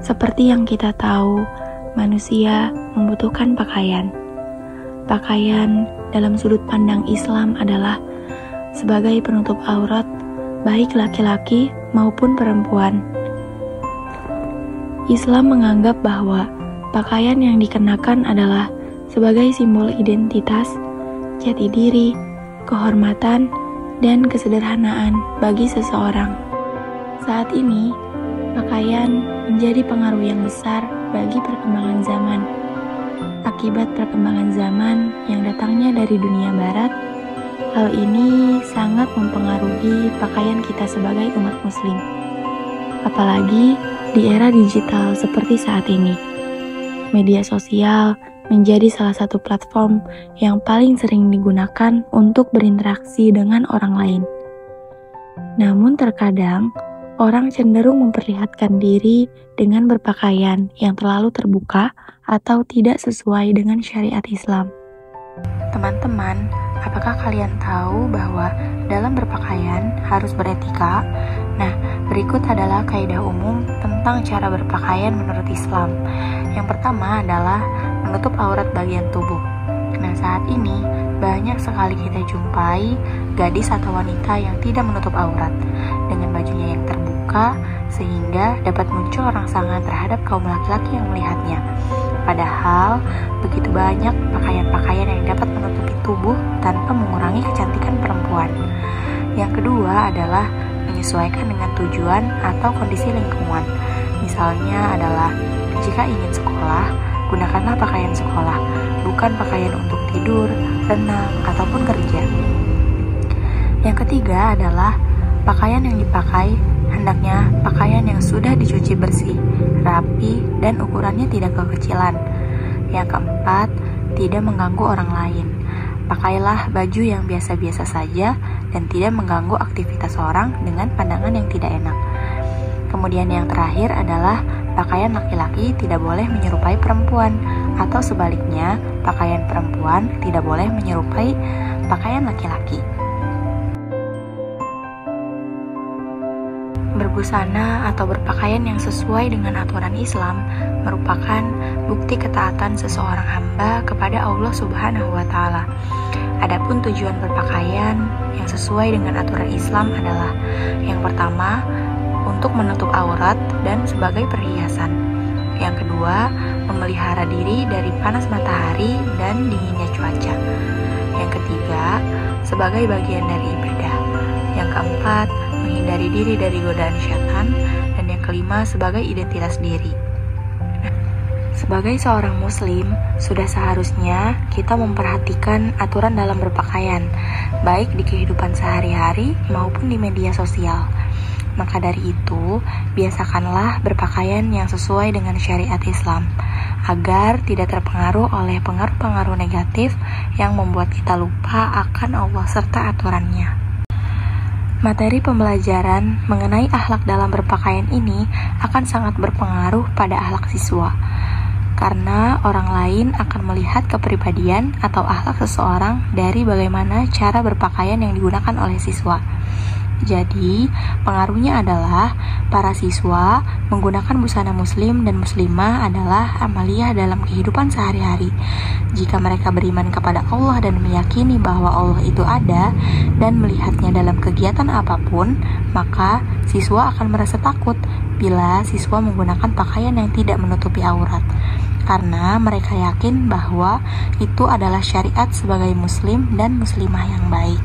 Seperti yang kita tahu, manusia membutuhkan pakaian. Pakaian dalam sudut pandang Islam adalah sebagai penutup aurat, baik laki-laki maupun perempuan. Islam menganggap bahwa pakaian yang dikenakan adalah sebagai simbol identitas, jati diri, kehormatan, dan kesederhanaan bagi seseorang. Saat ini, pakaian menjadi pengaruh yang besar bagi perkembangan zaman. Akibat perkembangan zaman yang datangnya dari dunia barat, hal ini sangat mempengaruhi pakaian kita sebagai umat muslim. Apalagi di era digital seperti saat ini. Media sosial menjadi salah satu platform yang paling sering digunakan untuk berinteraksi dengan orang lain. Namun terkadang, orang cenderung memperlihatkan diri dengan berpakaian yang terlalu terbuka atau tidak sesuai dengan syariat Islam. Teman-teman, apakah kalian tahu bahwa dalam berpakaian harus beretika? Nah, berikut adalah kaidah umum tentang cara berpakaian menurut Islam. Yang pertama adalah menutup aurat bagian tubuh. Nah, saat ini banyak sekali kita jumpai gadis atau wanita yang tidak menutup aurat dengan bajunya yang terbuka sehingga dapat muncul rangsangan terhadap kaum laki-laki yang melihatnya. Padahal begitu banyak pakaian-pakaian yang dapat menutupi tubuh tanpa mengurangi kecantikan perempuan. Yang kedua adalah menyesuaikan dengan tujuan atau kondisi lingkungan. Misalnya adalah jika ingin sekolah, gunakanlah pakaian sekolah, bukan pakaian untuk tidur, renang, ataupun kerja. Yang ketiga adalah pakaian yang dipakai hendaknya pakaian yang sudah dicuci bersih, rapi, dan ukurannya tidak kekecilan. Yang keempat, tidak mengganggu orang lain. Pakailah baju yang biasa-biasa saja dan tidak mengganggu aktivitas orang dengan pandangan yang tidak enak. Kemudian yang terakhir adalah pakaian laki-laki tidak boleh menyerupai perempuan, atau sebaliknya, pakaian perempuan tidak boleh menyerupai pakaian laki-laki. Berbusana atau berpakaian yang sesuai dengan aturan Islam merupakan bukti ketaatan seseorang hamba kepada Allah Subhanahu wa Ta'ala. Adapun tujuan berpakaian yang sesuai dengan aturan Islam adalah yang pertama, untuk menutup aurat dan sebagai perhiasan. Yang kedua, memelihara diri dari panas matahari dan dinginnya cuaca. Yang ketiga, sebagai bagian dari ibadah. Yang keempat, menghindari diri dari godaan syaitan. Dan yang kelima, sebagai identitas diri. Sebagai seorang muslim, sudah seharusnya kita memperhatikan aturan dalam berpakaian, baik di kehidupan sehari-hari maupun di media sosial. Maka dari itu, biasakanlah berpakaian yang sesuai dengan syariat Islam, agar tidak terpengaruh oleh pengaruh-pengaruh negatif yang membuat kita lupa akan Allah serta aturannya. Materi pembelajaran mengenai akhlak dalam berpakaian ini akan sangat berpengaruh pada akhlak siswa, karena orang lain akan melihat kepribadian atau akhlak seseorang dari bagaimana cara berpakaian yang digunakan oleh siswa. Jadi, pengaruhnya adalah para siswa menggunakan busana muslim dan muslimah adalah amaliyah dalam kehidupan sehari-hari. Jika mereka beriman kepada Allah dan meyakini bahwa Allah itu ada dan melihatnya dalam kegiatan apapun, maka siswa akan merasa takut bila siswa menggunakan pakaian yang tidak menutupi aurat. Karena mereka yakin bahwa itu adalah syariat sebagai muslim dan muslimah yang baik.